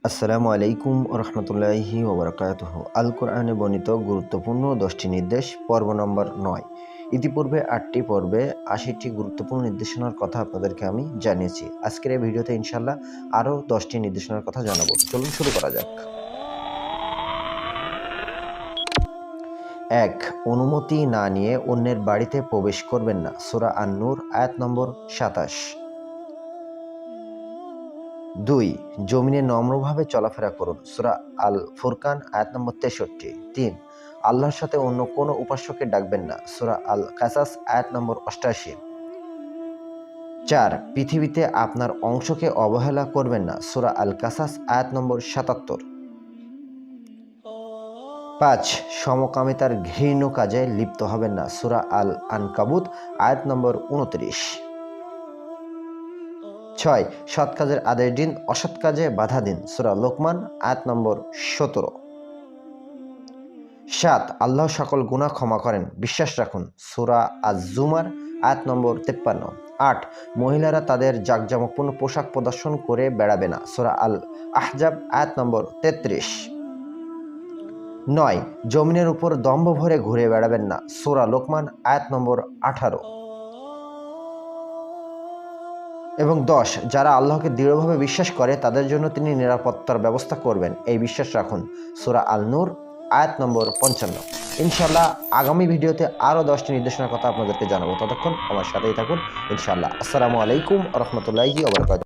আসসালামু আলাইকুম রহমতুল্লাহি ওবরাকাতুহ। আল কোরআনে বর্ণিত গুরুত্বপূর্ণ 10টি নির্দেশ, পর্ব নম্বর 9। ইতিপূর্বে 8টি পর্বে 80টি গুরুত্বপূর্ণ নির্দেশনার কথা আপনাদেরকে আমি জানিয়েছি। আজকের এই ভিডিওতে ইনশাল্লাহ আরও 10টি নির্দেশনার কথা জানাবো। চলুন শুরু করা যাক। 1. অনুমতি না নিয়ে অন্যের বাড়িতে প্রবেশ করবেন না। সূরা আন-নূর আয়াত নম্বর 27। 2. জমিনে নম্রভাবে চলাফেরা করুন। সূরা আল ফুরকান আয়াত নম্বর 63। 3. আল্লাহর সাথে অন্য কোনো উপাস্যকে ডাকবেন না। সূরা আল কাসাস আয়াত নম্বর 88। 4. পৃথিবীতে আপনার অংশকে অবহেলা করবেন না। সূরা আল কাসাস আয়াত নম্বর 77। 5. সমকামিতার ঘৃণ্য কাজে লিপ্ত হবেন না। সূরা আল আনকাবুত আয়াত নম্বর 29। 6. সৎ কাজের আদেশ দিন, অসৎ কাজে বাধা দিন। সূরা লোকমান আয়াত নম্বর 17। 7. আল্লাহ সকল গুনাহ ক্ষমা করেন, বিশ্বাস রাখুন। সূরা আজ-জুমার আয়াত নম্বর 53। 8. মহিলারা তাদের জাঁকজমকপূর্ণ পোশাক প্রদর্শন করে বেড়াবে না। সূরা আল আহজাব আয়াত নম্বর 33। 9. জমিনের উপর দম্ভ ভরে ঘুরে বেড়াবেন না। সূরা লোকমান আয়াত নম্বর 18 এবং 10. যারা আল্লাহকে দৃঢ়ভাবে বিশ্বাস করে তাদের জন্য তিনি নিরাপত্তার ব্যবস্থা করবেন, এই বিশ্বাস রাখুন। সূরা আল নূর আয়াত নম্বর 55। ইনশাল্লাহ আগামী ভিডিওতে আরও 10টি নির্দেশনার কথা আপনাদেরকে জানাবো। ততক্ষণ আমার সাথেই থাকুন ইনশাল্লাহ। আসসালামু আলাইকুম রহমতুল্লাহি ওয়া বারাকাতুহু।